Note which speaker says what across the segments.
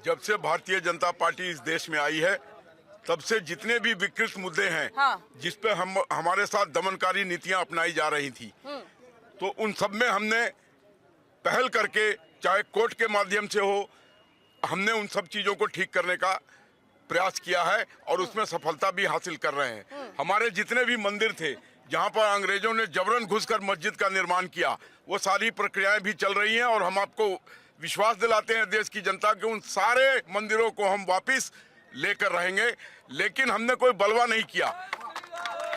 Speaker 1: जब से भारतीय जनता पार्टी इस देश में आई है तब से जितने भी विकृत मुद्दे हैं,
Speaker 2: हाँ।
Speaker 1: जिस पे हमारे साथ दमनकारी नीतियां अपनाई जा रही थी, तो उन सब में हमने पहल करके, चाहे कोर्ट के माध्यम से हो, हमने उन सब चीजों को ठीक करने का प्रयास किया है और उसमें सफलता भी हासिल कर रहे हैं। हमारे जितने भी मंदिर थे जहां पर अंग्रेजों ने जबरन घुसकर मस्जिद का निर्माण किया, वो सारी प्रक्रियाएं भी चल रही हैं और हम आपको विश्वास दिलाते हैं देश की जनता के उन सारे मंदिरों को हम वापस लेकर रहेंगे। लेकिन हमने कोई बलवा नहीं किया,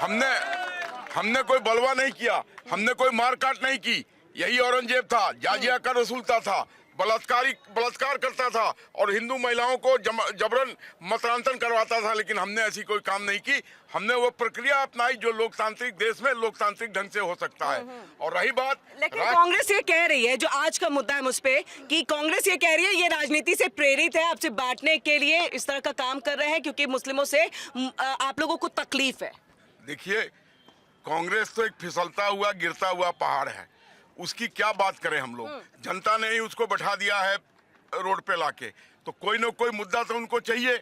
Speaker 1: हमने कोई बलवा नहीं किया, हमने कोई मारकाट नहीं की। यही औरंगजेब था, जाजिया का वसूलता था, बलात्कार करता था और हिंदू महिलाओं को जबरन मतदान करवाता था, लेकिन हमने ऐसी कोई काम नहीं की। हमने वो प्रक्रिया अपनाई जो लोकतांत्रिक देश में लोकतांत्रिक ढंग से हो सकता है। और रही बात,
Speaker 2: लेकिन कांग्रेस ये कह रही है, जो आज का मुद्दा है मुझ पे, कि कांग्रेस ये कह रही है ये राजनीति से प्रेरित है, आपसे बांटने के लिए इस तरह का काम कर रहे हैं क्योंकि मुस्लिमों से आप लोगों को तकलीफ है। देखिए,
Speaker 1: कांग्रेस तो एक फिसलता हुआ गिरता हुआ पहाड़ है, उसकी क्या बात करें हम लोग। जनता ने ही उसको बैठा दिया है रोड पे लाके, तो कोई ना कोई मुद्दा तो उनको चाहिए।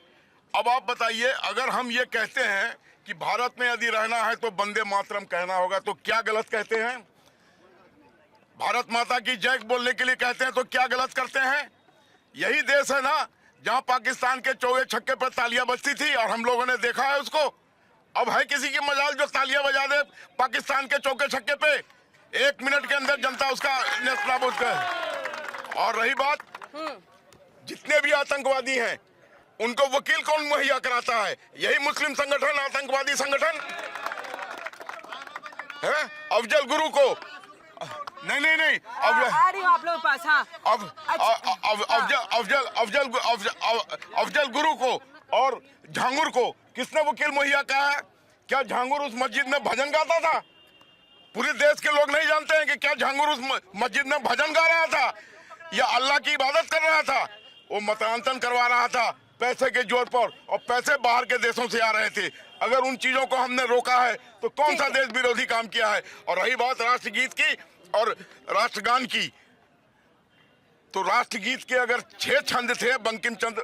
Speaker 1: अब आप बताइए, अगर हम ये कहते हैं कि भारत में यदि रहना है तो वंदे मातरम कहना होगा, तो क्या गलत कहते हैं? भारत माता की जय बोलने के लिए कहते हैं तो क्या गलत करते हैं? यही देश है ना जहां पाकिस्तान के चौके छक्के पर तालियां बजती थी और हम लोगों ने देखा है उसको। अब है किसी की मजाल जो तालियां बजा दे पाकिस्तान के चौके छक्के पे? 1 मिनट के अंदर जनता उसका नेस्तनाबूद करे। और रही बात, जितने भी आतंकवादी हैं उनको वकील कौन मुहैया कराता है? यही मुस्लिम संगठन, आतंकवादी संगठन है। अफजल गुरु को नहीं
Speaker 2: आ रही हूं आप लोगों के पास। हाँ,
Speaker 1: अफजल गुरु को और झांगुर को किसने वकील मुहैया कहा है? क्या झांगुर उस मस्जिद में भजन गाता था? पूरे देश के लोग नहीं जानते हैं कि क्या झांगुर उस मस्जिद में भजन गा रहा था या अल्लाह की इबादत कर रहा था? वो मतदान करवा रहा था पैसे के जोर पर, और पैसे बाहर के देशों से आ रहे थे। अगर उन चीजों को हमने रोका है तो कौन सा देश विरोधी काम किया है? और रही बात राष्ट्रगीत की और राष्ट्रगान की, तो राष्ट्रगीत के अगर 6 छंद थे बंकिम चंद्र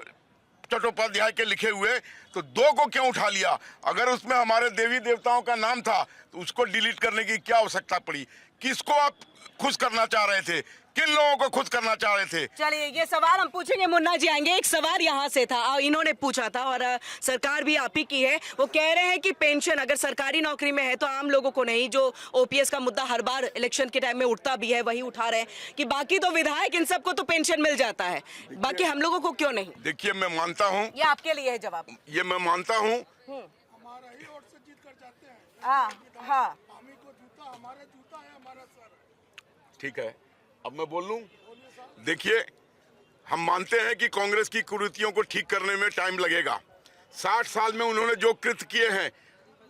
Speaker 1: चट्टोपाध्याय के लिखे हुए, तो 2 को क्यों उठा लिया? अगर उसमें हमारे देवी देवताओं का नाम था तो उसको डिलीट करने की क्या आवश्यकता पड़ी? किसको आप खुश करना चाह रहे थे? किन लोगों को खुश करना चाह रहे थे?
Speaker 2: चलिए, ये सवाल हम पूछेंगे, मुन्ना जी आएंगे। एक सवाल यहाँ से था, इन्होंने पूछा था और सरकार भी आप ही की है। वो कह रहे हैं कि पेंशन अगर सरकारी नौकरी में है तो आम लोगों को नहीं, जो ओपीएस का मुद्दा हर बार इलेक्शन के टाइम में उठता भी है वही उठा रहे हैं कि बाकी तो विधायक इन सबको तो पेंशन मिल जाता है, बाकी हम लोगों को क्यों नहीं?
Speaker 1: देखिए, मैं मानता हूँ,
Speaker 2: ये आपके लिए है जवाब।
Speaker 1: ये मैं मानता हूँ,
Speaker 3: हमारा ही वोट से जीत कर जाते हैं।
Speaker 2: हाँ,
Speaker 3: हमी को जूता, हमारा जूता है, हमारा सर है।
Speaker 1: ठीक है, अब मैं बोल लूं। देखिए, हम मानते हैं कि कांग्रेस की कुरीतियों को ठीक करने में टाइम लगेगा। 60 साल में उन्होंने जो कृत्य किए हैं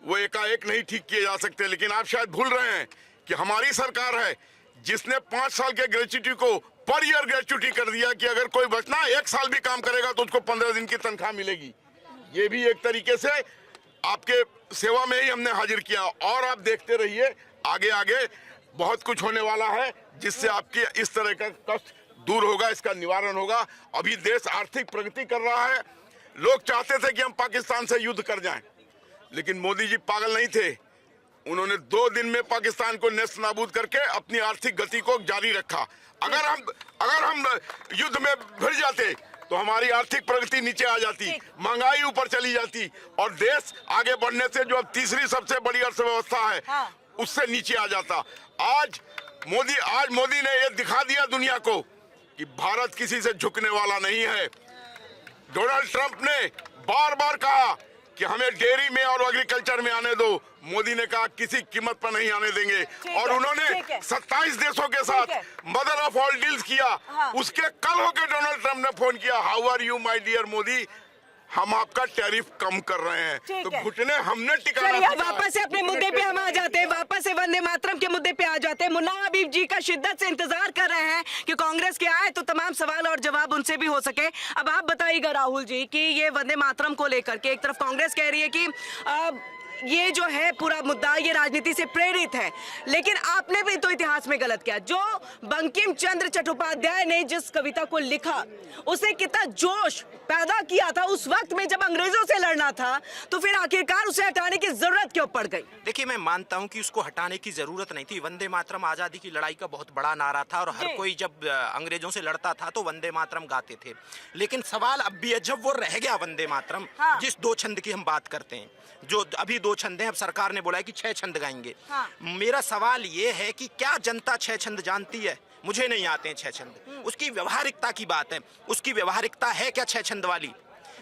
Speaker 1: वो एकाएक नहीं ठीक किए जा सकते। लेकिन आप शायद भूल रहे हैं कि हमारी सरकार है जिसने 5 साल के ग्रेच्युटी को पर ईयर ग्रेच्युटी कर दिया कि अगर कोई बचना 1 साल भी काम करेगा तो उसको 15 दिन की तनख्वाह मिलेगी। ये भी एक तरीके से आपके सेवा में ही हमने हाजिर किया। और आप देखते रहिए, आगे आगे बहुत कुछ होने वाला है जिससे आपके इस तरह का कष्ट दूर होगा, इसका निवारण होगा। अभी देश आर्थिक प्रगति कर रहा है। लोग चाहते थे कि हम पाकिस्तान से युद्ध कर जाएं, लेकिन मोदी जी पागल नहीं थे। उन्होंने 2 दिन में पाकिस्तान को नेस्त नाबूद करके अपनी आर्थिक गति को जारी रखा। अगर हम युद्ध में भिड़ जाते तो हमारी आर्थिक प्रगति नीचे आ जाती, महंगाई ऊपर चली जाती और देश आगे बढ़ने से जो अब तीसरी सबसे बड़ी अर्थव्यवस्था है उससे नीचे आ जाता। आज मोदी ने ये दिखा दिया दुनिया को कि भारत किसी से झुकने वाला नहीं है। डोनाल्ड ट्रंप ने बार बार कहा कि हमें डेयरी में और एग्रीकल्चर में आने दो, मोदी ने कहा किसी कीमत पर नहीं आने देंगे। और उन्होंने 27 देशों के साथ मदर ऑफ ऑल डील्स किया। उसके कल होकर डोनाल्ड ट्रंप ने फोन किया, how are you my dear Modi, हम आपका टैरिफ कम कर रहे हैं। तो घुटने हमने टिकाना।
Speaker 2: वापस से अपने मुद्दे पे हम आ जाते हैं, वापस से वंदे मातरम के मुद्दे पे आ जाते हैं। मुन्ना हबीब जी का शिद्दत से इंतजार कर रहे हैं कि कांग्रेस के आए तो तमाम सवाल और जवाब उनसे भी हो सके। अब आप बताइएगा राहुल जी कि ये वंदे मातरम को लेकर के एक तरफ कांग्रेस कह रही है कि ये जो है पूरा मुद्दा ये राजनीति से प्रेरित है, लेकिन आपने भी तो इतिहास में गलत किया। जो बंकिम चंद्र चट्टोपाध्याय ने जिस कविता को लिखा उसे कितना जोश पैदा किया था उस वक्त में जब अंग्रेजों से लड़ना था, तो फिर आखिरकार उसे हटाने की जरूरत क्यों पड़ गई?
Speaker 4: देखिए, मैं मानता हूं कि उसको हटाने की जरूरत नहीं थी। वंदे मातरम आजादी की लड़ाई का बहुत बड़ा नारा था और हर
Speaker 2: जी।
Speaker 4: कोई जब अंग्रेजों से लड़ता था तो वंदे मातरम गाते थे। लेकिन सवाल अब भी है, जब वो रह गया वंदे मातरम,
Speaker 2: हाँ।
Speaker 4: जिस दो छंद की हम बात करते हैं, जो अभी दो छंद हैं, अब सरकार ने बोला है कि 6 छंद गाएंगे।
Speaker 2: हाँ।
Speaker 4: मेरा सवाल ये है कि क्या जनता 6 छंद जानती है? मुझे नहीं आते हैं 6 छंद। उसकी व्यवहारिकता की बात है, उसकी व्यवहारिकता है क्या 6 छंद वाली?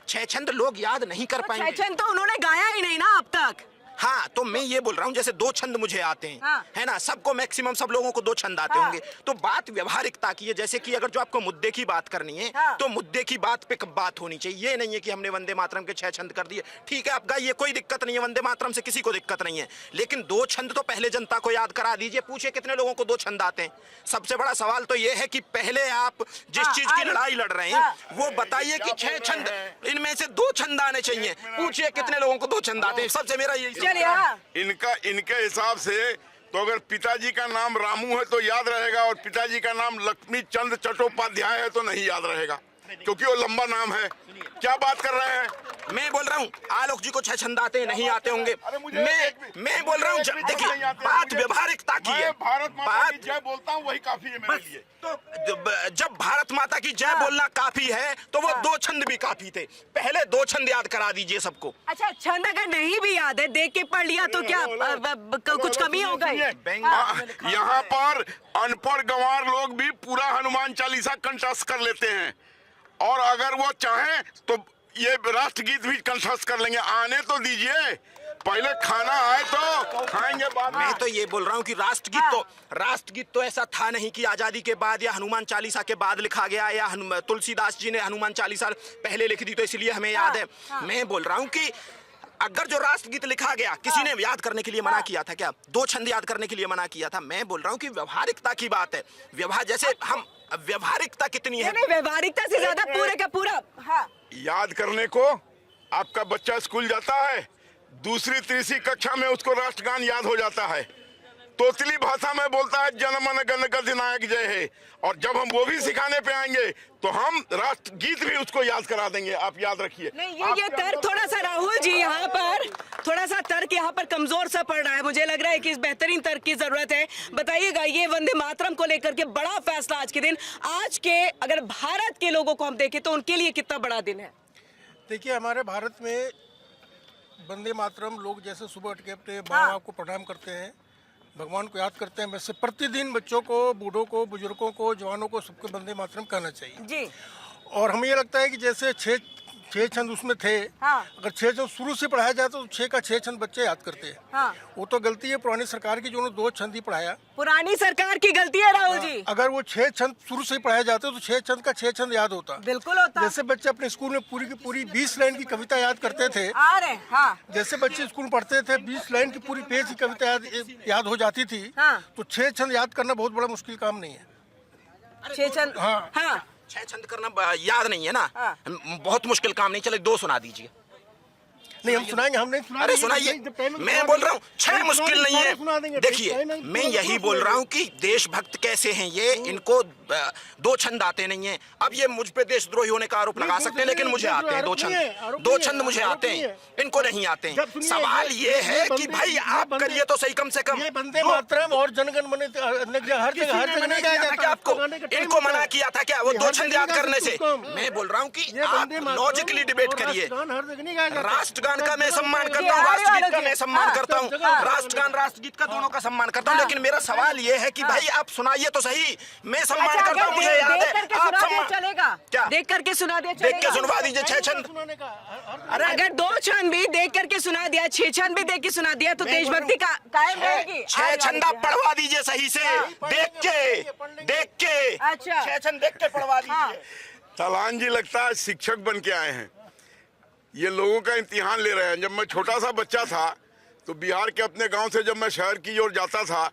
Speaker 4: 6 छंद लोग याद नहीं कर पाएंगे।
Speaker 2: छह छंद तो उन्होंने गाया ही नहीं ना अब तक।
Speaker 4: हाँ, तो मैं ये बोल रहा हूँ जैसे 2 छंद मुझे आते हैं,
Speaker 2: हाँ।
Speaker 4: है ना, सबको मैक्सिमम सब लोगों को 2 छंद आते
Speaker 2: हाँ।
Speaker 4: होंगे। तो बात व्यवहारिकता की है। जैसे कि अगर जो आपको मुद्दे की बात करनी है,
Speaker 2: हाँ।
Speaker 4: तो मुद्दे की बात पे बात होनी चाहिए। ये नहीं है कि हमने वंदे मातरम के 6 छंद कर दिए, ठीक है आप गाइए, कोई दिक्कत नहीं है, वंदे मातरम से किसी को दिक्कत नहीं है। लेकिन 2 छंद तो पहले जनता को याद करा दीजिए। पूछिए कितने लोगों को 2 छंद आते हैं। सबसे बड़ा सवाल तो ये है कि पहले आप जिस
Speaker 2: हाँ,
Speaker 4: चीज की
Speaker 2: अरे,
Speaker 4: लड़ाई लड़ रहे हैं,
Speaker 2: हाँ।
Speaker 4: वो बताइए कि 6 छंद, इनमें से 2 छंद आने चाहिए। पूछिए कितने लोगों को 2 छंद आते हैं। सबसे मेरा यही
Speaker 2: चलिए, हाँ।
Speaker 1: इनके हिसाब से तो अगर पिताजी का नाम रामू है तो याद रहेगा, और पिताजी का नाम लक्ष्मी चंद्र चट्टोपाध्याय है तो नहीं याद रहेगा, क्योंकि वो लंबा नाम है। क्या बात कर रहे हैं?
Speaker 4: मैं बोल रहा हूँ आलोक जी को 6 छंद आते हैं, नहीं आते होंगे। मैं बोल रहा हूँ, देखिए बात व्यवहारिकता की है।
Speaker 1: भारत माता
Speaker 4: बात
Speaker 1: की जय बोलता हूँ, वही काफी है मेरे लिए।
Speaker 4: तो जब भारत माता की जय बोलना काफी है तो वो 2 छंद भी काफी थे। पहले 2 छंद याद करा दीजिए सबको।
Speaker 2: अच्छा, छंद अगर नहीं भी याद है, देख के पढ़ लिया तो क्या कुछ कमी हो गई?
Speaker 1: यहाँ पर अनपढ़ गंवार लोग भी पूरा हनुमान चालीसा कंठस्थ कर लेते हैं, और अगर वो चाहें तो ये राष्ट्रगीत भी कंठस्थ कर लेंगे। आने तो दीजिए, पहले खाना आए तो खाएंगे बाद में।
Speaker 4: मैं तो ये बोल रहा हूँ कि राष्ट्रगीत तो ऐसा था नहीं कि आजादी के बाद या हनुमान चालीसा के बाद लिखा गया, या तुलसीदास जी ने हनुमान चालीसा पहले लिख दी तो इसलिए हमें याद है। मैं बोल रहा हूँ कि अगर जो राष्ट्रगीत लिखा गया, किसी ने याद करने के लिए मना किया था क्या? 2 छंद याद करने के लिए मना किया था? मैं बोल रहा हूँ कि व्यवहारिकता की बात है। व्यवहार जैसे हम व्यवहारिकता कितनी है?
Speaker 2: नहीं, व्यवहारिकता से ज्यादा पूरे का पूरा। हाँ।
Speaker 1: याद करने को आपका बच्चा स्कूल जाता है, दूसरी तीसरी कक्षा में उसको राष्ट्रगान याद हो जाता है, तोतली भाषा में बोलता है जनमन गण अधिनायक जय है, और जब हम वो भी सिखाने पे आएंगे तो हम राष्ट्रगीत भी उसको याद करा देंगे। आप याद रखिए।
Speaker 2: नहीं, ये तर्क थोड़ा सा राहुल जी यहाँ पर थोड़ा सा तर्क यहाँ पर कमजोर सा पड़ रहा है। मुझे लग रहा है कि इस बेहतरीन तर्क की जरूरत है। बताइएगा, ये वंदे मातरम को लेकर के बड़ा फैसला आज के दिन, आज के अगर भारत के लोगों को हम देखें तो उनके लिए कितना बड़ा दिन है?
Speaker 3: देखिए, हमारे भारत में वंदे मातरम लोग जैसे सुबह उठ के अपने माँ बाप को प्रणाम करते हैं, भगवान को याद करते हैं, वैसे प्रतिदिन बच्चों को, बूढ़ों को, बुजुर्गों को, जवानों को सबको वंदे मातरम कहना चाहिए
Speaker 2: जी।
Speaker 3: और हमें ये लगता है कि जैसे 6 छंद उसमें थे,
Speaker 2: हाँ।
Speaker 3: अगर 6 छंद शुरू से पढ़ाया जाए तो 6 का 6 छंद बच्चे याद करते हैं।
Speaker 2: हाँ।
Speaker 3: वो तो गलती है पुरानी सरकार की, जो उन्होंने 2 छंद ही पढ़ाया।
Speaker 2: पुरानी सरकार की गलती है राहुल जी।
Speaker 3: अगर वो 6 छंद शुरू से ही पढ़ाया जाते तो 6 छंद का 6 छंद याद होता।
Speaker 2: बिल्कुल होता।
Speaker 3: जैसे बच्चे अपने स्कूल में पूरी की पूरी 20 लाइन की कविता याद करते थे,
Speaker 2: आ रहे, हाँ।
Speaker 3: जैसे बच्चे स्कूल में पढ़ते थे 20 लाइन की पूरी पेज की कविता याद हो जाती थी,
Speaker 2: हाँ।
Speaker 3: तो 6 छंद याद करना बहुत बड़ा मुश्किल काम नहीं है।
Speaker 2: 6 छंद,
Speaker 3: हाँ।
Speaker 2: हाँ।
Speaker 4: 6 छंद करना याद नहीं है ना?
Speaker 2: हाँ।
Speaker 4: बहुत मुश्किल काम नहीं। चले 2 सुना दीजिए।
Speaker 3: नहीं, हम सुनाएंगे, हम नहीं सुना।
Speaker 4: अरे सुनाइए। मैं बोल रहा हूँ 6 मुश्किल नहीं है। देखिए, मैं यही बोल रहा हूँ कि देशभक्त कैसे हैं ये, इनको 2 छंद आते नहीं है। अब ये मुझ पे देशद्रोही होने का आरोप लगा सकते हैं, लेकिन मुझे आते हैं 2 छंद। 2 छंद मुझे आते हैं, इनको नहीं आते हैं। सवाल ये है कि भाई आप करिए तो सही, कम से कम।
Speaker 3: ये वंदे मातरम और जनगण मन हर जगह नहीं गाया जाता
Speaker 4: क्या आपको इनको मना किया था क्या वो 2 छंद याद करने से? मैं बोल रहा हूँ कि आप लॉजिकली डिबेट करिए। राष्ट्रगान का मैं सम्मान करता हूँ, राष्ट्रगीत का मैं सम्मान करता हूँ, राष्ट्रगान राष्ट्रगीत का दोनों का सम्मान करता हूँ, लेकिन मेरा सवाल ये है कि भाई आप सुनाइए तो सही। मैं सम्मान करता हूँ, मुझे याद है। आप सम्मान
Speaker 2: चलेगा क्या? देख करके सुना दिया चलेगा?
Speaker 4: देख के सुनवा दीजिए 6 छंद।
Speaker 2: अरे अगर 2 छंद भी देख करके सुना दिया, 6 छंद भी देख के सुना दिया तो देशभक्ति का कायम रहेगी।
Speaker 4: 6 छंद आप पढ़वा दीजिए सही से, देख के।
Speaker 2: अच्छा,
Speaker 4: 6 छंद देख के पढ़वा दीजिए।
Speaker 1: सलान जी लगता है शिक्षक बन के आए हैं, ये लोगों का इम्तिहान ले रहे हैं। जब मैं छोटा सा बच्चा था तो बिहार के अपने गांव से जब मैं शहर की ओर जाता था,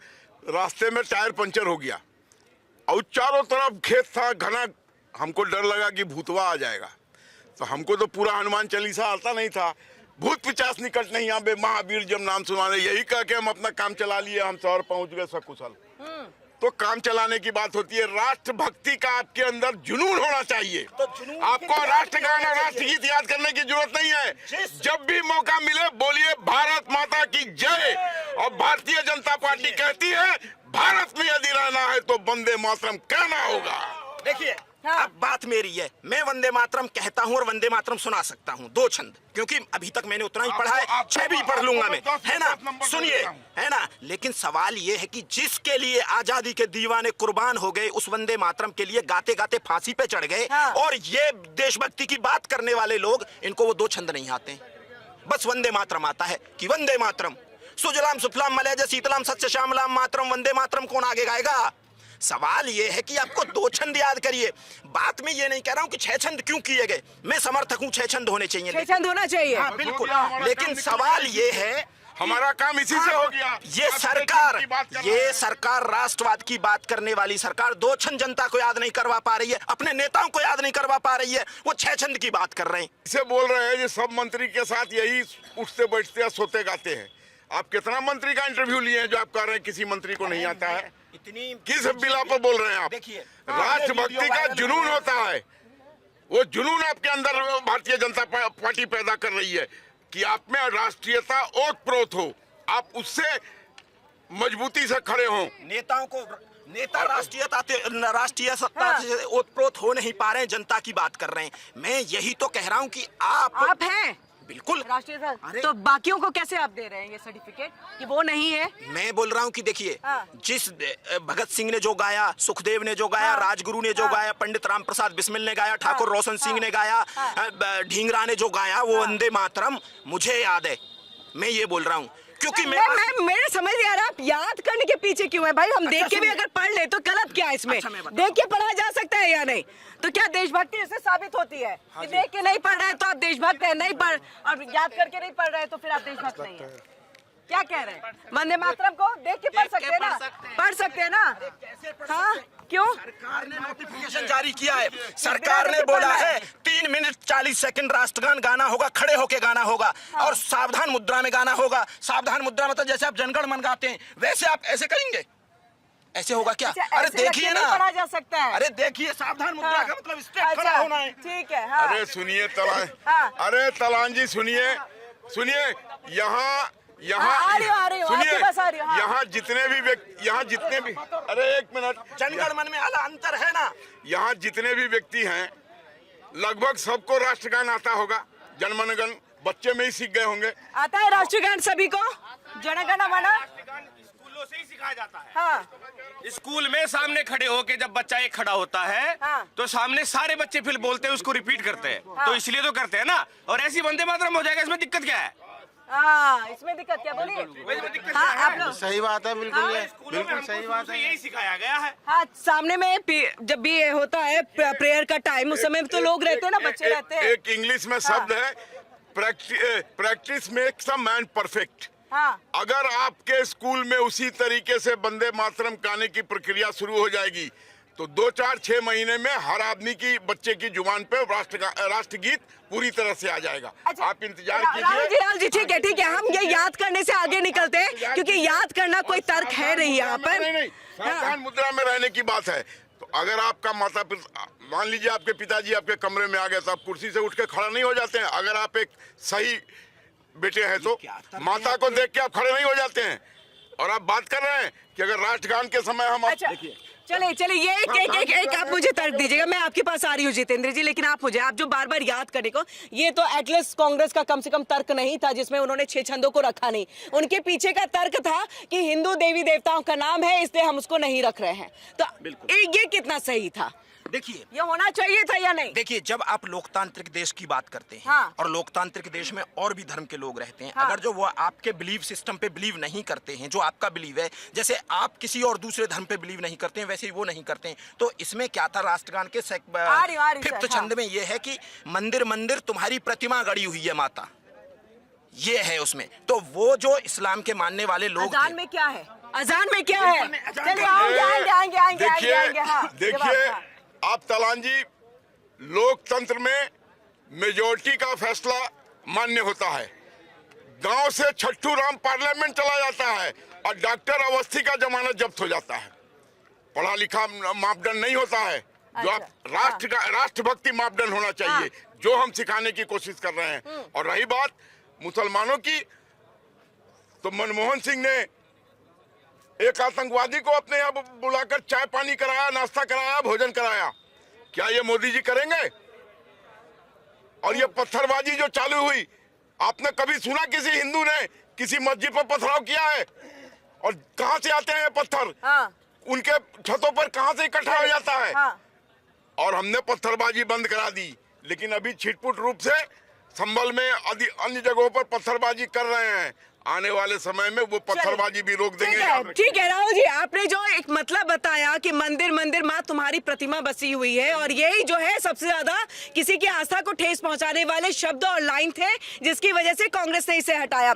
Speaker 1: रास्ते में टायर पंचर हो गया और चारों तरफ खेत था घना। हमको डर लगा कि भूतवा आ जाएगा, तो हमको तो पूरा हनुमान चालीसा आता नहीं था। भूत पिचास निकट नहीं आवे, महावीर जब नाम सुनाने, यही कह के हम अपना काम चला लिए, हम शहर पहुंच गए सकुशल। तो काम चलाने की बात होती है। राष्ट्रभक्ति का आपके अंदर जुनून होना चाहिए।
Speaker 4: तो जुनून
Speaker 1: आपको
Speaker 4: की
Speaker 1: राष्ट्रगान और राष्ट्रगीत याद करने की जरूरत नहीं है। जब भी मौका मिले बोलिए भारत माता की जय। और भारतीय जनता पार्टी कहती है भारत में यदि रहना है तो वंदे मातरम कहना होगा।
Speaker 4: देखिए,
Speaker 2: हाँ।
Speaker 4: अब बात मेरी है, मैं वंदे मातरम कहता हूँ और वंदे मातरम सुना सकता हूँ, 2 छंद, क्योंकि अभी तक मैंने उतना ही पढ़ा है, 6 भी पढ़ लूंगा मैं, है ना। सुनिए, है ना। लेकिन सवाल ये है कि जिसके लिए आजादी के दीवाने कुर्बान हो गए, उस वंदे मातरम के लिए गाते गाते फांसी पे चढ़ गए,
Speaker 2: हाँ।
Speaker 4: और ये देशभक्ति की बात करने वाले लोग, इनको वो 2 छंद नहीं आते, बस वंदे मातरम आता है कि वंदे मातरम सुजलाम सुफलाम मलयज शीतलाम सत्य श्यामलाम मातरम, वंदे मातरम कौन आगे गाएगा। सवाल ये है कि आपको 2 छंद याद करिए। बात में ये नहीं कह रहा हूं कि 6 छंद क्यों किए गए, मैं समर्थक हूं 6 छंद होने चाहिए,
Speaker 2: 6 छंद होना चाहिए।
Speaker 4: हाँ, बिल्कुल। लेकिन सवाल ये है,
Speaker 1: हमारा काम इसी से हो गया।
Speaker 4: ये सरकार राष्ट्रवाद की बात करने वाली सरकार 2 छंद जनता को याद नहीं करवा पा रही है, अपने नेताओं को याद नहीं करवा पा रही है, वो 6 छंद की बात कर रहे हैं।
Speaker 1: इसे बोल रहे हैं, ये सब मंत्री के साथ यही उठते बैठते या सोते गाते हैं। आप कितना मंत्री का इंटरव्यू लिए हैं जो आप कह रहे हैं किसी मंत्री को नहीं आता है?
Speaker 4: इतनी
Speaker 1: किस बिला पर बोल रहे हैं आप?
Speaker 4: देखिए,
Speaker 1: राष्ट्रभक्ति का जुनून होता है, वो जुनून आपके अंदर भारतीय जनता पार्टी पैदा कर रही है कि आप में राष्ट्रीयता ओतप्रोत हो, आप उससे मजबूती से खड़े हों।
Speaker 4: नेताओं को नेता राष्ट्रीय सत्ता से ओतप्रोत हो नहीं पा रहे हैं, जनता की बात कर रहे हैं। मैं यही तो कह रहा हूं कि
Speaker 2: आप हैं
Speaker 4: बिल्कुल
Speaker 2: राष्ट्रीय सर, तो बाकियों को कैसे आप दे रहे हैं ये सर्टिफिकेट कि वो नहीं है?
Speaker 4: मैं बोल रहा हूं कि देखिए,
Speaker 2: हाँ।
Speaker 4: जिस भगत सिंह ने जो गाया, सुखदेव ने जो गाया,
Speaker 2: हाँ।
Speaker 4: राजगुरु ने जो
Speaker 2: हाँ।
Speaker 4: गाया, पंडित राम प्रसाद बिस्मिल ने गाया, ठाकुर
Speaker 2: हाँ।
Speaker 4: रोशन सिंह
Speaker 2: हाँ।
Speaker 4: ने गाया,
Speaker 2: हाँ।
Speaker 4: ढींगरा ने जो गाया, वो वंदे मातरम मुझे याद है। मैं ये बोल रहा हूं क्योंकि
Speaker 2: मैं मेरे समझ नहीं आ रहा आप याद करने के पीछे क्यों है भाई। हम देख के भी अगर पढ़ ले तो गलत क्या है इसमें?
Speaker 4: अच्छा, मैं बताता
Speaker 2: देख के पढ़ा जा सकता है या नहीं? तो क्या देशभक्ति इससे साबित होती है कि देख के नहीं पढ़ रहे तो आप देशभक्त है, नहीं पढ़ और याद करके नहीं पढ़ रहे तो फिर आप देशभक्त नहीं है? क्या कह रहे हैं? वंदे मातरम को देख के पढ़ सकते हैं ना? पढ़ सकते हैं ना? हाँ, क्यों?
Speaker 4: सरकार ने नोटिफिकेशन जारी किया है, सरकार ने बोला है 3 मिनट 40 सेकंड राष्ट्रगान गाना होगा, खड़े होके गाना होगा, और सावधान मुद्रा में गाना होगा। सावधान मुद्रा मतलब जैसे आप जनगण मन गाते हैं वैसे आप ऐसे करेंगे, ऐसे होगा क्या? अरे देखिए ना,
Speaker 2: पढ़ा जा सकता है।
Speaker 4: अरे देखिए, सावधान मुद्रा का मतलब स्ट्रेट खड़ा होना है।
Speaker 2: ठीक है। हाँ।
Speaker 1: अरे सुनिए तलान,
Speaker 2: हाँ।
Speaker 1: अरे तलान जी सुनिए, यहाँ
Speaker 2: आ रही हो,
Speaker 1: सुनिए,
Speaker 2: आपके पास आ रही हो, हाँ।
Speaker 1: यहाँ जितने भी व्यक्ति, यहाँ जितने भी, अरे 1 मिनट,
Speaker 4: जनगण मन में आला अंतर है ना।
Speaker 1: यहाँ जितने भी व्यक्ति हैं लगभग सबको राष्ट्रगान आता होगा, जनगण बच्चे में ही सीख गए होंगे।
Speaker 2: आता है राष्ट्रगान सभी को? जनगण मन
Speaker 5: स्कूलों से ही सिखाया जाता है।
Speaker 2: हाँ।
Speaker 5: स्कूल में सामने खड़े होके जब बच्चा एक खड़ा होता है,
Speaker 2: हाँ।
Speaker 5: तो सामने सारे बच्चे फिर बोलते हैं, उसको रिपीट करते हैं।
Speaker 2: हाँ।
Speaker 5: तो इसलिए तो करते हैं ना। और ऐसी वंदे मातरम हो जाएगा, इसमें दिक्कत क्या है?
Speaker 2: हाँ, इसमें दिक्कत क्या बोलिए? हाँ, आप लोग
Speaker 6: सही बात है, बिल्कुल ये
Speaker 5: स्कूलों में
Speaker 6: बिल्कुल
Speaker 5: हमको
Speaker 6: सही बात
Speaker 5: शुरू
Speaker 6: है।
Speaker 5: से यही सिखाया गया है।
Speaker 2: हाँ, सामने में जब भी ये होता है प्रेयर का टाइम, उस समय तो लोग रहते हैं ना, बच्चे रहते हैं।
Speaker 1: एक इंग्लिश में शब्द है, practice makes a man perfect.
Speaker 2: हाँ।
Speaker 1: अगर आपके स्कूल में उसी तरीके से वंदे मातरम गाने की प्रक्रिया शुरू हो जाएगी तो 2, 4, 6 महीने में हर आदमी की, बच्चे की जुबान पे राष्ट्रगीत पूरी तरह से आ जाएगा।
Speaker 2: अच्छा,
Speaker 1: आप इंतजार
Speaker 2: राहुल जी ठीक है, हम ये याद करने से आगे निकलते हैं क्योंकि याद करना कोई तर्क है नहीं यहाँ पर।
Speaker 1: नहीं, सावधान मुद्रा में रहने की बात है। तो अगर आपका माता पिता, मान लीजिए आपके पिताजी आपके कमरे में आ गए तो आप कुर्सी से उठ के खड़ा नहीं हो जाते हैं। अगर आप एक सही बेटे हैं तो माता को देख के आप खड़े नहीं हो जाते हैं। और आप बात कर रहे हैं कि अगर राष्ट्रगान के समय हम
Speaker 2: अच्छा, चलिए ये एक आप मुझे तर्क दीजिएगा। मैं आपके पास आ रही हूँ जितेंद्र जी, लेकिन आप जो बार बार याद करने को, ये तो एटलीस्ट कांग्रेस का कम से कम तर्क नहीं था जिसमें उन्होंने 6 छंदों को रखा नहीं। उनके पीछे का तर्क था कि हिंदू देवी देवताओं का नाम है इसलिए हम उसको नहीं रख रहे हैं। तो ये कितना सही था?
Speaker 4: देखिए,
Speaker 2: ये होना चाहिए था या नहीं?
Speaker 4: देखिए, जब आप लोकतांत्रिक देश की बात करते हैं,
Speaker 2: हाँ।
Speaker 4: और लोकतांत्रिक देश में और भी धर्म के लोग रहते हैं,
Speaker 2: हाँ।
Speaker 4: अगर जो वो आपके बिलीव सिस्टम पे बिलीव नहीं करते हैं, जो आपका बिलीव है, जैसे आप किसी और दूसरे धर्म पे बिलीव नहीं करते हैं वैसे ही वो नहीं करते हैं, तो इसमें क्या था? राष्ट्रगान के 5th छंद में ये है कि मंदिर मंदिर तुम्हारी प्रतिमा गड़ी हुई है माता, ये है उसमें। तो वो जो इस्लाम के मानने वाले लोग
Speaker 2: अजान में क्या है? अजान में क्या है? चलिए आएंगे। हाँ,
Speaker 1: देखिए, आप तलान जी, लोकतंत्र में मेजोरिटी का फैसला मान्य होता है। गांव से छट्टू राम पार्लियामेंट चला जाता है और डॉक्टर अवस्थी का जमाना जब्त हो जाता है। पढ़ा लिखा मापदंड नहीं होता है, जो आप राष्ट्रभक्ति मापदंड होना चाहिए, जो हम सिखाने की कोशिश कर रहे हैं। और रही बात मुसलमानों की, तो मनमोहन सिंह ने एक आतंकवादी को अपने यहाँ बुलाकर चाय पानी कराया, नाश्ता कराया, भोजन कराया। क्या ये मोदी जी करेंगे? और ये पत्थरबाजी जो चालू हुई, आपने कभी सुना किसी हिंदू ने किसी मस्जिद पर पथराव किया है? और कहां से आते हैं पत्थर? उनके छतों पर कहां से इकट्ठा हो जाता है? और हमने पत्थरबाजी बंद करा दी, लेकिन अभी छिटपुट रूप से संभल में अन्य जगहों पर पत्थरबाजी कर रहे हैं। आने वाले समय में वो पत्थरबाजी भी रोक देंगे।
Speaker 2: ठीक है राहुल जी, आपने जो एक मतलब बताया कि मंदिर मंदिर माँ तुम्हारी प्रतिमा बसी हुई है, और यही जो है सबसे ज्यादा किसी की आस्था को ठेस पहुंचाने वाले शब्द और लाइन थे, जिसकी वजह से कांग्रेस ने इसे हटाया।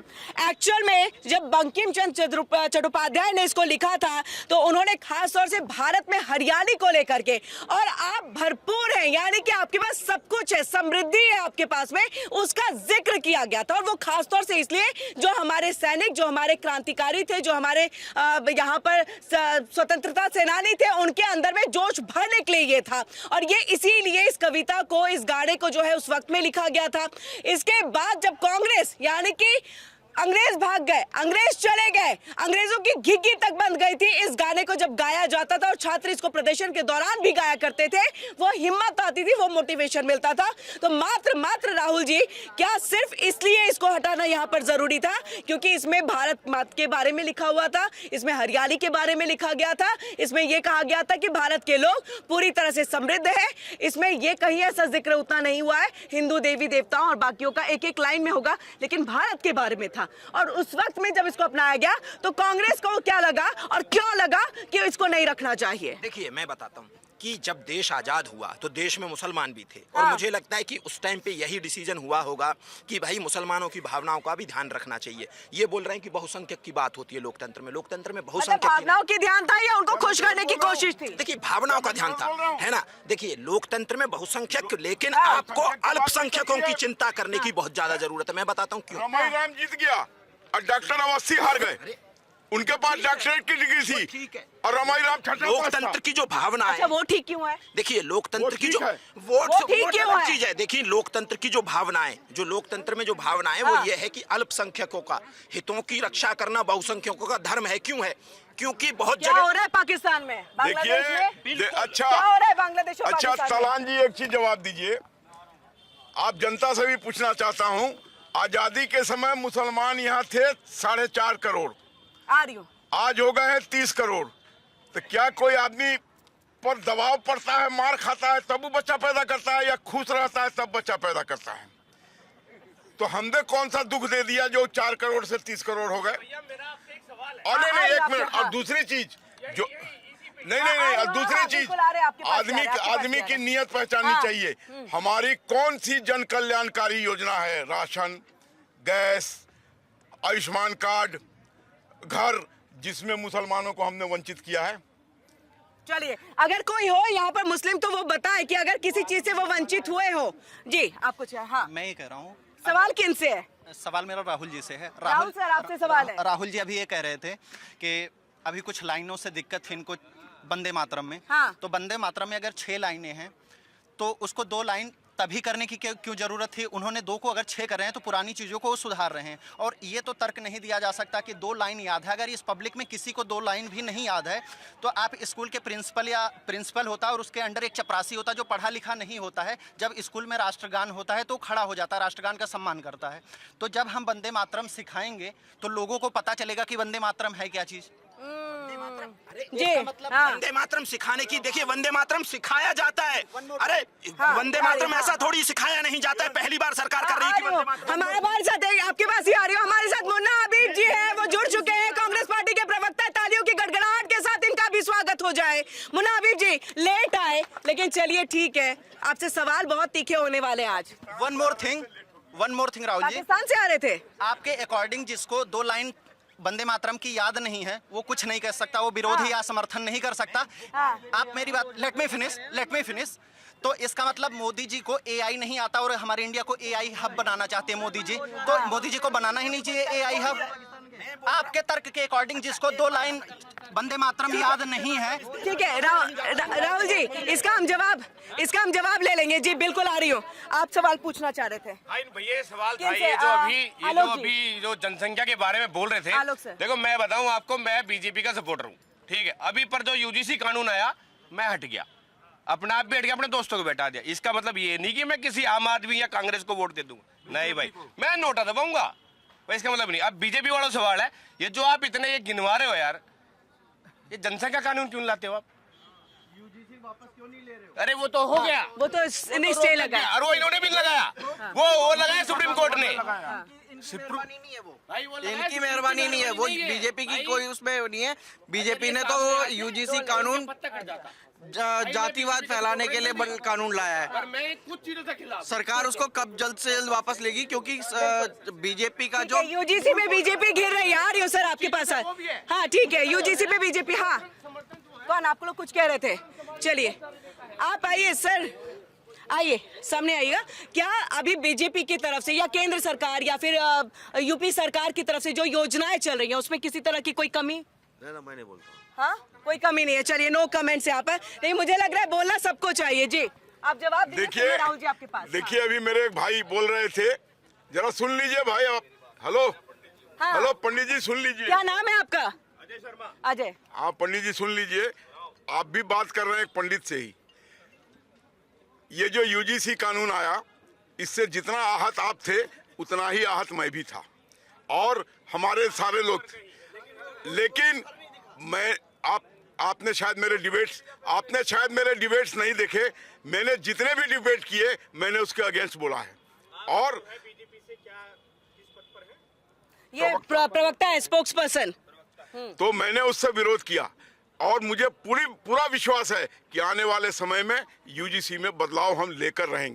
Speaker 2: एक्चुअल में जब बंकिम चंद्र चट्टोपाध्याय ने इसको लिखा था, तो उन्होंने खास तौर से भारत में हरियाली को लेकर के, और आप भरपूर हैं, यानी कि आपके पास सब कुछ है, समृद्धि है आपके पास में, उसका जिक्र किया गया था। और वो खास तौर से इसलिए जो हमारे सैनिक, जो हमारे क्रांतिकारी थे, जो हमारे यहाँ पर स्वतंत्रता सेनानी थे, उनके अंदर में जोश भरने के लिए ये था। और ये इसीलिए इस कविता को, इस गाने को जो है उस वक्त में लिखा गया था। इसके बाद जब कांग्रेस, यानी कि अंग्रेज भाग गए, अंग्रेज चले गए, अंग्रेजों की घिघी तक बंद गई थी, इस गाने को जब गाया जाता था और छात्र इसको प्रदर्शन के दौरान भी गाया करते थे, वो हिम्मत आती थी, वो मोटिवेशन मिलता था। तो मात्र राहुल जी, क्या सिर्फ इसलिए इसको हटाना यहाँ पर जरूरी था क्योंकि इसमें भारत माता के बारे में लिखा हुआ था, इसमें हरियाली के बारे में लिखा गया था, इसमें यह कहा गया था कि भारत के लोग पूरी तरह से समृद्ध है, इसमें यह कहीं ऐसा जिक्र उतना नहीं हुआ है हिंदू देवी देवताओं और बाकियों का, एक एक लाइन में होगा, लेकिन भारत के बारे में था। और उस वक्त में जब इसको अपनाया गया तो कांग्रेस को क्या लगा और क्यों लगा कि इसको नहीं रखना चाहिए?
Speaker 4: देखिए, मैं बताता हूँ कि जब देश आजाद हुआ तो देश में मुसलमान भी थे, और मुझे लगता है कि उस टाइम पे यही डिसीजन हुआ होगा कि भाई मुसलमानों की भावनाओं का भी ध्यान रखना चाहिए। ये बोल रहे हैं कि बहुसंख्यक की बात होती है लोकतंत्र में, लोकतंत्र में बहुसंख्यक
Speaker 2: भावनाओं की ध्यान था या उनको खुश करने की कोशिश थी?
Speaker 4: देखिए, भावनाओं का ध्यान था, है ना। देखिए, लोकतंत्र में बहुसंख्यक, लेकिन आपको अल्पसंख्यकों की चिंता करने की बहुत ज्यादा जरूरत है। मैं बताता हूँ क्यों।
Speaker 1: रमाई राम जीत गया और डॉक्टर अवस्थी हार गए, उनके पास डॉक्टरेट की डिग्री थी,
Speaker 4: ठीक है,
Speaker 1: और रमाई राम छठा
Speaker 4: लोकतंत्र की जो भावना है,
Speaker 2: अच्छा वो ठीक क्यों है?
Speaker 4: देखिए, लोकतंत्र की जो
Speaker 2: वो ठीक क्यों
Speaker 4: अलग चीज है। देखिए, लोकतंत्र की जो भावनाएं, जो लोकतंत्र में जो भावनाएं, वो ये है कि अल्पसंख्यकों का हितों की रक्षा करना बहुसंख्यकों का धर्म है। क्यों है? क्योंकि बहुत
Speaker 2: क्या हो रहा है पाकिस्तान में, बांग्लादेश में?
Speaker 1: अच्छा,
Speaker 2: क्या हो रहा है बांग्लादेश और
Speaker 1: अच्छा
Speaker 2: पाकिस्तान में?
Speaker 1: तलान जी, एक चीज जवाब दीजिए। आप जनता से भी पूछना चाहता हूँ, आजादी के समय मुसलमान यहाँ थे 4.5 करोड़,
Speaker 2: आ रही हूँ,
Speaker 1: आज हो गए हैं 30 करोड़। तो क्या कोई आदमी पर दबाव पड़ता है, मार खाता है तब वो बच्चा पैदा करता है, या खुश रहता है तब बच्चा पैदा करता है? तो हमने कौन सा दुख दे दिया जो 4 करोड़ से 30 करोड़ हो गए? और नहीं, एक मिनट, और दूसरी चीज जो नहीं, और दूसरी चीज, आदमी की नीयत पहचाननी चाहिए। हमारी कौन सी जन कल्याणकारी योजना है? राशन, गैस, आयुष्मान कार्ड, घर, जिसमें मुसलमानों को हमने वंचित किया है?
Speaker 2: चलिए, अगर कोई हो यहाँ पर मुस्लिम तो वो बताए कि अगर किसी चीज से वो वंचित हुए हो। जी, आप कुछ है? हाँ,
Speaker 6: मैं ये कह रहा हूँ,
Speaker 2: सवाल किन से है?
Speaker 6: सवाल मेरा राहुल जी से है।
Speaker 2: राहुल सर, आपसे सवाल है।
Speaker 6: राहुल जी अभी ये कह रहे थे कि अभी कुछ लाइनों से दिक्कत थी इनको वंदे मातरम में।
Speaker 2: हाँ।
Speaker 6: तो वंदे मातरम में अगर 6 लाइनें हैं तो उसको 2 लाइन तभी करने की क्यों जरूरत थी? उन्होंने 2 को अगर 6 कर रहे हैं तो पुरानी चीज़ों को वो सुधार रहे हैं। और ये तो तर्क नहीं दिया जा सकता कि 2 लाइन याद है। अगर इस पब्लिक में किसी को 2 लाइन भी नहीं याद है तो आप स्कूल के प्रिंसिपल होता है और उसके अंडर एक चपरासी होता है जो पढ़ा लिखा नहीं होता है, जब स्कूल में राष्ट्रगान होता है तो खड़ा हो जाता है, राष्ट्रगान का सम्मान करता है। तो जब हम वंदे मातरम सिखाएंगे तो लोगों को पता चलेगा कि वंदे मातरम है क्या चीज़।
Speaker 2: जी,
Speaker 4: मतलब
Speaker 2: हाँ।
Speaker 4: वंदे मातरम सिखाने की, देखिए, वंदे मातरम सिखाया जाता है। अरे वंदे मातरम ऐसा थोड़ी सिखाया नहीं जाता है, पहली बार सरकार कर रही है कि वंदे मातरम।
Speaker 2: हमारे साथ आपके पास ही आ रही हो, हमारे साथ मुन्ना हबीब जी है, वो जुड़ चुके हैं, कांग्रेस पार्टी के प्रवक्ता। तालियों की गड़गड़ाहट के साथ इनका भी स्वागत हो जाए। मुन्ना हबीब जी लेट आए, लेकिन चलिए ठीक है, आपसे सवाल बहुत तीखे होने वाले आज।
Speaker 6: One more thing Rahul ji,
Speaker 2: Pakistan से आ रहे थे
Speaker 6: आपके अकॉर्डिंग जिसको 2 लाइन वंदे मातरम की याद नहीं है वो कुछ नहीं कह सकता, वो विरोध या समर्थन नहीं कर सकता। आप मेरी बात, लेट मी फिनिश। तो इसका मतलब मोदी जी को एआई नहीं आता और हमारे इंडिया को एआई हब बनाना चाहते हैं मोदी जी। तो मोदी जी को बनाना ही नहीं चाहिए एआई हब। आपके तर्क के अकॉर्डिंग जिसको 2 लाइन वंदे मातरम याद नहीं है,
Speaker 2: ठीक है राहुल जी, इसका हम जवाब ले लेंगे जी। बिल्कुल आ रही हूँ। आप सवाल पूछना चाह रहे थे।
Speaker 5: हाँ भैया ये सवाल था,
Speaker 2: कैसे,
Speaker 5: ये जो
Speaker 2: आलोक जी।
Speaker 5: अभी जो जनसंख्या के बारे में बोल रहे
Speaker 2: आलोक
Speaker 5: थे,
Speaker 2: सर।
Speaker 5: देखो मैं बताऊं आपको, मैं बीजेपी का सपोर्टर हूँ, ठीक है। अभी पर जो यूजीसी कानून आया, मैं हट गया, अपने आप भी हट गया, अपने दोस्तों को बैठा दिया। इसका मतलब ये नहीं कि मैं किसी आम आदमी या कांग्रेस को वोट दे दूंगा, नहीं भाई, मैं नोटा दबाऊंगा, भाई इसका मतलब नहीं। अब बीजेपी वाला सवाल है, ये जो आप इतने ये गिनवा रहे हो यार, ये जनसंख्या कानून क्यों लाते हो आप?
Speaker 6: वापस क्यों नहीं ले रहे हो?
Speaker 5: अरे वो तो हो गया,
Speaker 2: वो तो इसने स्टे लगा।
Speaker 5: और वो इन्होंने भी लगाया, वो लगाया सुप्रीम कोर्ट ने।
Speaker 7: इनकी मेहरबानी नहीं है, वो बीजेपी की कोई उसमें नहीं है। बीजेपी ने तो यूजीसी कानून जातिवाद फैलाने के लिए कानून लाया है।
Speaker 5: मैं कुछ चीजों से खिलाफ,
Speaker 7: सरकार उसको कब जल्द से जल्द वापस लेगी, क्योंकि बीजेपी का जो
Speaker 2: यूजीसी में बीजेपी घिर रही है। आ रही हो सर आपके पास। हाँ ठीक है, यूजीसी पे बीजेपी। हाँ कौन, आप लोग कुछ कह रहे थे? चलिए आप आइए सर, आइए सामने आइएगा। क्या अभी बीजेपी की तरफ से या केंद्र सरकार या फिर यूपी सरकार की तरफ से जो योजनाएं चल रही हैं उसमें किसी तरह की कोई कमी?
Speaker 7: ना मैं नहीं बोलता।
Speaker 2: हाँ कोई कमी नहीं है। चलिए नो कमेंट से आप। नहीं मुझे लग रहा है बोलना सबको चाहिए जी। आप जवाब दीजिए।
Speaker 1: देखिए
Speaker 2: राहुल जी आपके पास।
Speaker 1: देखिए, अभी मेरे एक भाई बोल रहे थे, जरा सुन लीजिए भाई आप। हेलो
Speaker 2: हाँ।
Speaker 1: हेलो पंडित जी सुन लीजिए।
Speaker 2: क्या नाम है आपका?
Speaker 5: अजय शर्मा।
Speaker 2: अजय।
Speaker 1: हाँ पंडित जी सुन लीजिए, आप भी बात कर रहे हैं एक पंडित से ही। ये जो यूजीसी कानून आया, इससे जितना आहत आप थे उतना ही आहत मैं भी था और हमारे सारे लोग थे। लेकिन मैं आपने शायद मेरे डिबेट्स नहीं देखे। मैंने जितने भी डिबेट किए मैंने उसके अगेंस्ट बोला है। और
Speaker 2: ये प्रवक्ता है, स्पोक्स पर्सन।
Speaker 1: तो मैंने उससे विरोध किया और मुझे पूरा विश्वास है कि आने वाले समय में यूजीसी में बदलाव हम लेकर रहेंगे।